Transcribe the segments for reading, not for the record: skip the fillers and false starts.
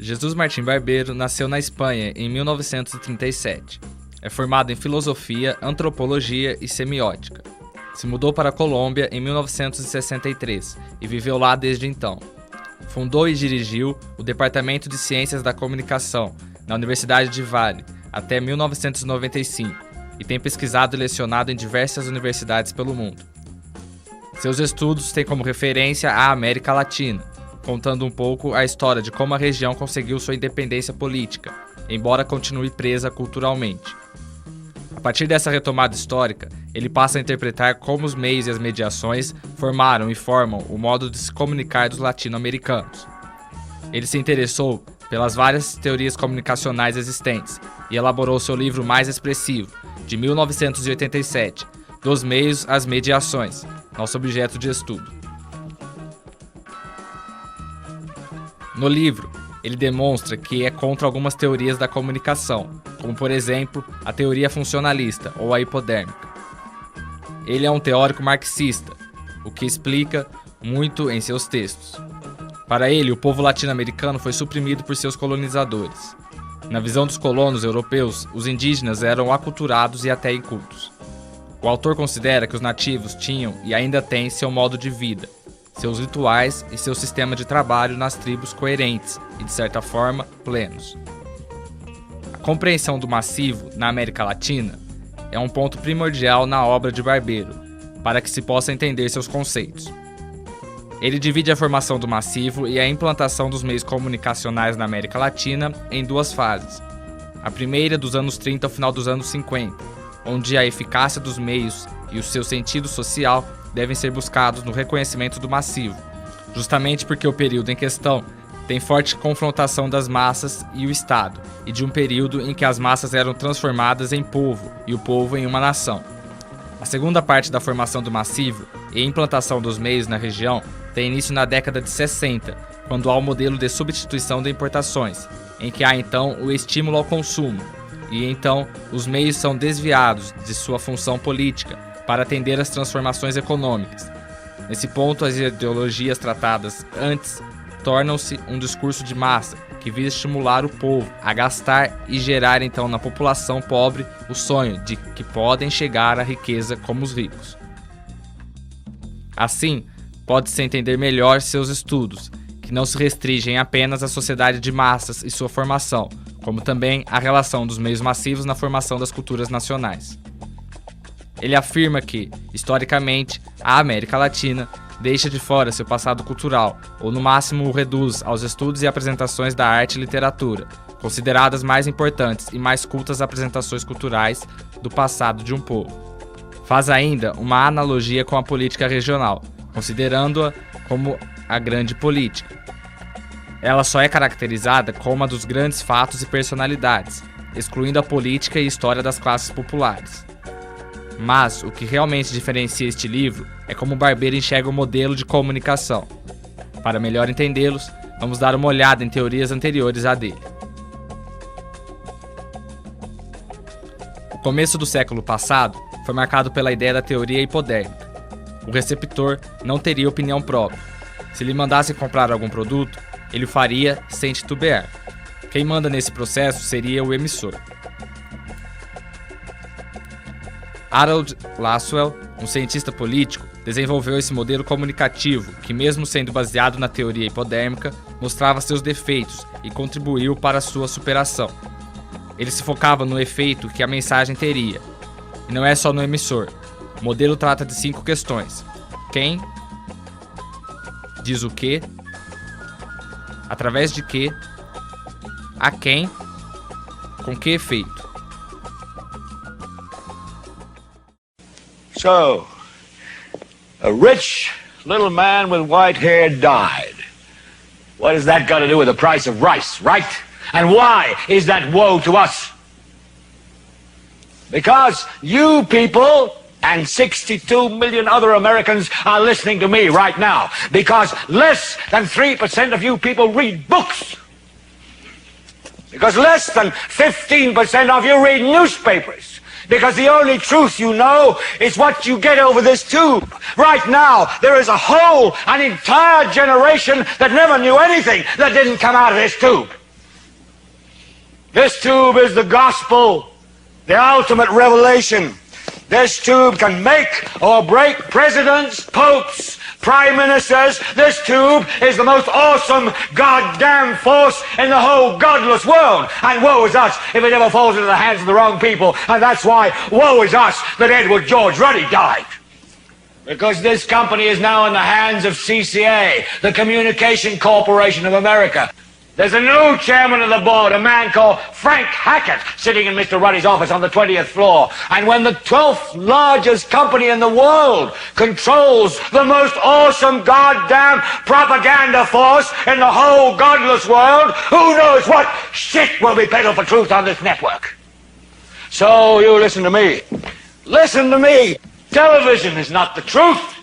Jesus Martim Barbeiro nasceu na Espanha em 1937. É formado em filosofia, antropologia e semiótica. Se mudou para a Colômbia em 1963 e viveu lá desde então. Fundou e dirigiu o Departamento de Ciências da Comunicação na Universidade de Vale até 1995 e tem pesquisado e lecionado em diversas universidades pelo mundo. Seus estudos têm como referência a América Latina, contando um pouco a história de como a região conseguiu sua independência política, embora continue presa culturalmente. A partir dessa retomada histórica, ele passa a interpretar como os meios e as mediações formaram e formam o modo de se comunicar dos latino-americanos. Ele se interessou pelas várias teorias comunicacionais existentes e elaborou seu livro mais expressivo, de 1987, Dos Meios às Mediações, nosso objeto de estudo. No livro, ele demonstra que é contra algumas teorias da comunicação, como por exemplo, a teoria funcionalista ou a hipodérmica. Ele é um teórico marxista, o que explica muito em seus textos. Para ele, o povo latino-americano foi suprimido por seus colonizadores. Na visão dos colonos europeus, os indígenas eram aculturados e até incultos. O autor considera que os nativos tinham e ainda têm seu modo de vida, seus rituais e seu sistema de trabalho nas tribos coerentes e, de certa forma, plenos. A compreensão do massivo na América Latina é um ponto primordial na obra de Barbeiro, para que se possa entender seus conceitos. Ele divide a formação do massivo e a implantação dos meios comunicacionais na América Latina em duas fases. A primeira dos anos 30 ao final dos anos 50, onde a eficácia dos meios e o seu sentido social devem ser buscados no reconhecimento do massivo, justamente porque o período em questão tem forte confrontação das massas e o Estado, e de um período em que as massas eram transformadas em povo e o povo em uma nação. A segunda parte da formação do massivo e implantação dos meios na região tem início na década de 60, quando há o modelo de substituição de importações, em que há então o estímulo ao consumo, e então os meios são desviados de sua função política para atender às transformações econômicas. Nesse ponto, as ideologias tratadas antes tornam-se um discurso de massa que visa estimular o povo a gastar e gerar então na população pobre o sonho de que podem chegar à riqueza como os ricos. Assim, pode-se entender melhor seus estudos, que não se restringem apenas à sociedade de massas e sua formação, como também a relação dos meios massivos na formação das culturas nacionais. Ele afirma que, historicamente, a América Latina deixa de fora seu passado cultural, ou no máximo o reduz aos estudos e apresentações da arte e literatura, consideradas mais importantes e mais cultas apresentações culturais do passado de um povo. Faz ainda uma analogia com a política regional, considerando-a como a grande política. Ela só é caracterizada como a dos grandes fatos e personalidades, excluindo a política e história das classes populares. Mas o que realmente diferencia este livro é como Barbeiro enxerga o modelo de comunicação. Para melhor entendê-los, vamos dar uma olhada em teorias anteriores à dele. O começo do século passado foi marcado pela ideia da teoria hipodérmica. O receptor não teria opinião própria. Se lhe mandassem comprar algum produto, ele o faria sem titubear. Quem manda nesse processo seria o emissor. Harold Lasswell, um cientista político, desenvolveu esse modelo comunicativo que, mesmo sendo baseado na teoria hipodérmica, mostrava seus defeitos e contribuiu para sua superação. Ele se focava no efeito que a mensagem teria, e não é só no emissor. O modelo trata de 5 questões: quem, diz o que, através de que, a quem, com que efeito. So, a rich little man with white hair died. What has that got to do with the price of rice, right? And why is that woe to us? Because you people and 62 million other Americans are listening to me right now. Because less than 3% of you people read books. Because less than 15% of you read newspapers. Because the only truth you know is what you get over this tube. Right now, there is an entire generation that never knew anything that didn't come out of this tube. This tube is the gospel, the ultimate revelation. This tube can make or break presidents, popes, prime ministers. This tube is the most awesome goddamn force in the whole godless world. And woe is us if it ever falls into the hands of the wrong people. And that's why woe is us that Edward George Ruddy died. Because this company is now in the hands of CCA, the Communication Corporation of America. There's a new chairman of the board, a man called Frank Hackett, sitting in Mr. Ruddy's office on the 20th floor. And when the 12th largest company in the world controls the most awesome goddamn propaganda force in the whole godless world, who knows what shit will be peddled for truth on this network? So you listen to me. Listen to me. Television is not the truth.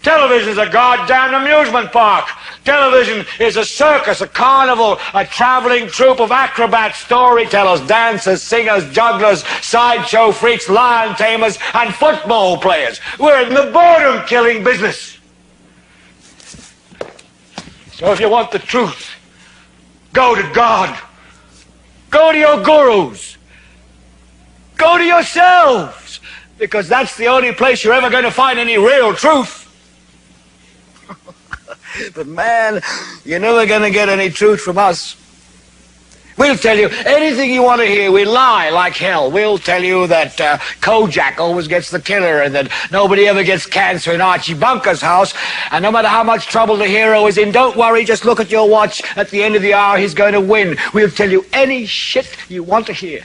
Television is a goddamn amusement park. Television is a circus, a carnival, a traveling troupe of acrobats, storytellers, dancers, singers, jugglers, sideshow freaks, lion tamers, and football players. We're in the boredom-killing business. So if you want the truth, go to God. Go to your gurus. Go to yourselves. Because that's the only place you're ever going to find any real truth. But man, you're never going to get any truth from us. We'll tell you anything you want to hear. We lie like hell. We'll tell you that Kojak always gets the killer and that nobody ever gets cancer in Archie Bunker's house. And no matter how much trouble the hero is in, don't worry, just look at your watch. At the end of the hour, he's going to win. We'll tell you any shit you want to hear.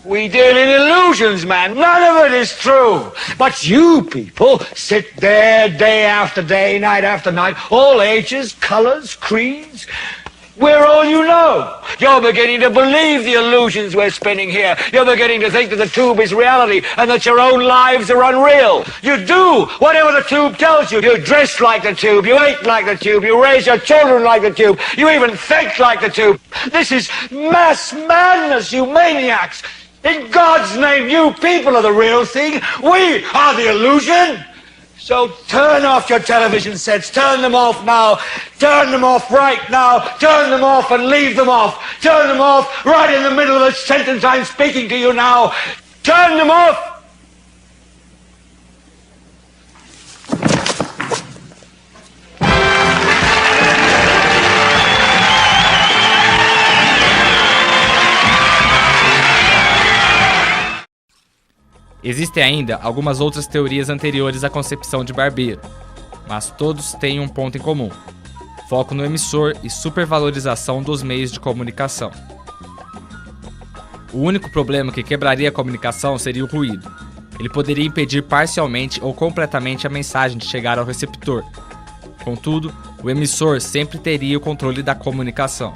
We deal in illusions, man. None of it is true. But you people sit there day after day, night after night, all ages, colors, creeds. We're all you know. You're beginning to believe the illusions we're spinning here. You're beginning to think that the tube is reality and that your own lives are unreal. You do whatever the tube tells you. You dress like the tube. You eat like the tube. You raise your children like the tube. You even think like the tube. This is mass madness, you maniacs. In God's name, you people are the real thing. We are the illusion. So turn off your television sets. Turn them off now. Turn them off right now. Turn them off and leave them off. Turn them off right in the middle of the sentence I'm speaking to you now. Turn them off. Existem ainda algumas outras teorias anteriores à concepção de Barbeiro, mas todos têm um ponto em comum: foco no emissor e supervalorização dos meios de comunicação. O único problema que quebraria a comunicação seria o ruído. Ele poderia impedir parcialmente ou completamente a mensagem de chegar ao receptor. Contudo, o emissor sempre teria o controle da comunicação.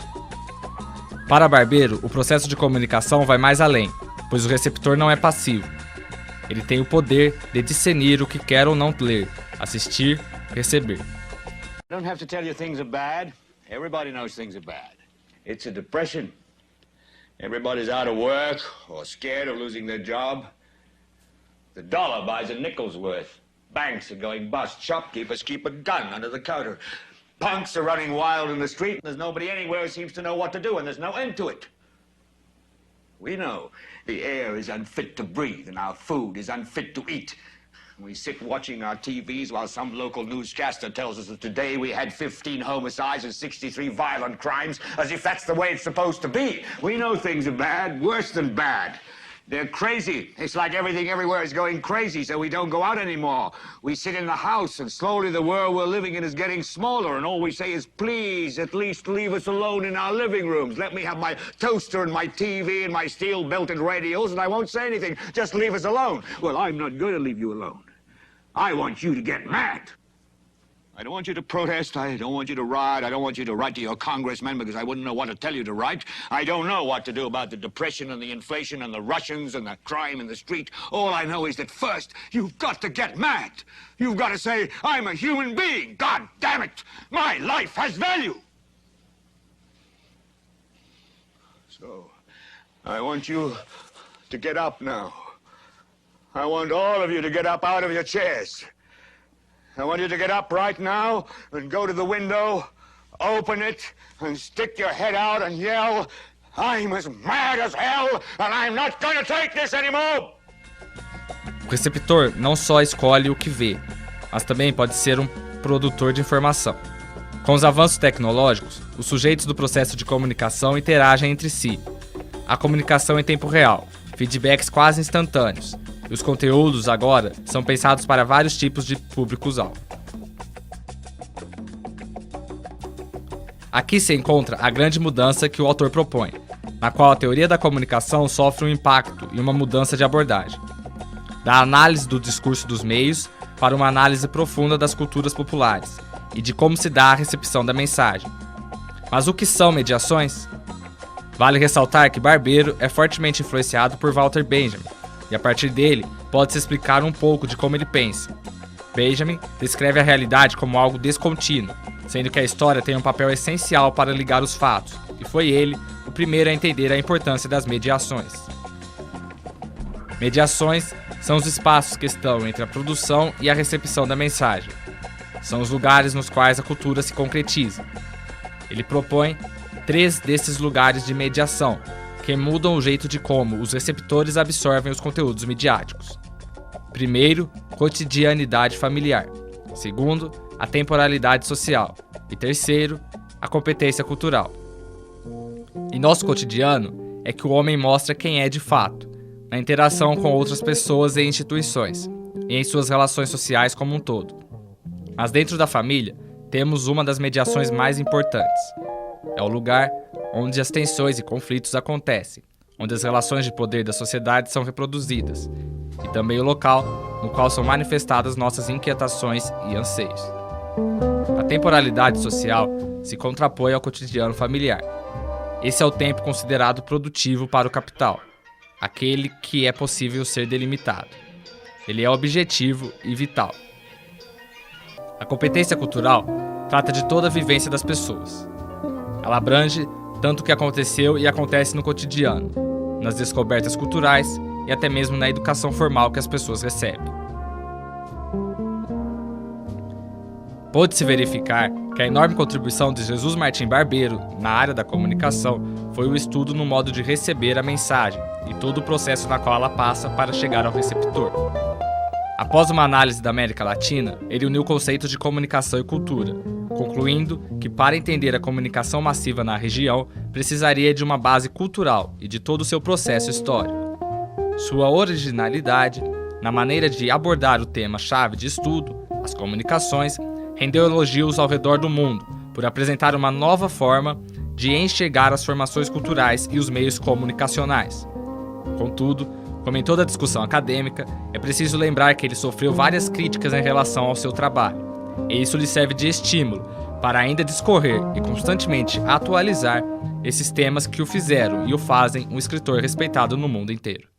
Para Barbeiro, o processo de comunicação vai mais além, pois o receptor não é passivo. Ele tem o poder de discernir o que quer ou não ler, assistir, receber. I don't have to tell you things are bad. Everybody knows things are bad. It's a depression. Everybody's out of work or scared of losing their job. The dollar buys a nickel's worth. Banks are going bust. Shopkeepers keep a gun under the counter. Punks are running wild in the street, and there's nobody anywhere who seems to know what to do, and there's no end to it. We know the air is unfit to breathe and our food is unfit to eat. We sit watching our TVs while some local newscaster tells us that today we had 15 homicides and 63 violent crimes, as if that's the way it's supposed to be. We know things are bad, worse than bad. They're crazy. It's like everything everywhere is going crazy, so we don't go out anymore. We sit in the house, and slowly the world we're living in is getting smaller, and all we say is, please, at least leave us alone in our living rooms. Let me have my toaster and my TV and my steel-belted radios, and I won't say anything. Just leave us alone. Well, I'm not going to leave you alone. I want you to get mad. I don't want you to protest. I don't want you to riot. I don't want you to write to your congressmen because I wouldn't know what to tell you to write. I don't know what to do about the depression and the inflation and the Russians and the crime in the street. All I know is that first, you've got to get mad. You've got to say, I'm a human being. God damn it. My life has value. So, I want you to get up now. I want all of you to get up out of your chairs. I want you to get up right now and go to the window, open it, and stick your head out and yell, I'm as mad as hell, and I'm not gonna take this anymore! O receptor não só escolhe o que vê, mas também pode ser um produtor de informação. Com os avanços tecnológicos, os sujeitos do processo de comunicação interagem entre si. A comunicação em tempo real, feedbacks quase instantâneos, e os conteúdos agora são pensados para vários tipos de públicos-alvo. Aqui se encontra a grande mudança que o autor propõe, na qual a teoria da comunicação sofre um impacto e uma mudança de abordagem. Da análise do discurso dos meios para uma análise profunda das culturas populares e de como se dá a recepção da mensagem. Mas o que são mediações? Vale ressaltar que Barbero é fortemente influenciado por Walter Benjamin, e a partir dele pode-se explicar um pouco de como ele pensa. Benjamin descreve a realidade como algo descontínuo, sendo que a história tem um papel essencial para ligar os fatos, e foi ele o primeiro a entender a importância das mediações. Mediações são os espaços que estão entre a produção e a recepção da mensagem. São os lugares nos quais a cultura se concretiza. Ele propõe 3 desses lugares de mediação, que mudam o jeito de como os receptores absorvem os conteúdos midiáticos. Primeiro, cotidianidade familiar. Segundo, a temporalidade social. E terceiro, a competência cultural. Em nosso cotidiano é que o homem mostra quem é de fato, na interação com outras pessoas e instituições, e em suas relações sociais como um todo. Mas dentro da família, temos uma das mediações mais importantes. É o lugar onde as tensões e conflitos acontecem, onde as relações de poder da sociedade são reproduzidas, e também o local no qual são manifestadas nossas inquietações e anseios. A temporalidade social se contrapõe ao cotidiano familiar. Esse é o tempo considerado produtivo para o capital, aquele que é possível ser delimitado. Ele é objetivo e vital. A competência cultural trata de toda a vivência das pessoas. Ela abrange tanto o que aconteceu e acontece no cotidiano, nas descobertas culturais e até mesmo na educação formal que as pessoas recebem. Pôde-se verificar que a enorme contribuição de Jesus Martim Barbero na área da comunicação foi o estudo no modo de receber a mensagem e todo o processo na qual ela passa para chegar ao receptor. Após uma análise da América Latina, ele uniu conceitos de comunicação e cultura, concluindo que para entender a comunicação massiva na região, precisaria de uma base cultural e de todo o seu processo histórico. Sua originalidade, na maneira de abordar o tema-chave de estudo, as comunicações, rendeu elogios ao redor do mundo por apresentar uma nova forma de enxergar as formações culturais e os meios comunicacionais. Contudo, como em toda discussão acadêmica, é preciso lembrar que ele sofreu várias críticas em relação ao seu trabalho, e isso lhe serve de estímulo para ainda discorrer e constantemente atualizar esses temas que o fizeram e o fazem um escritor respeitado no mundo inteiro.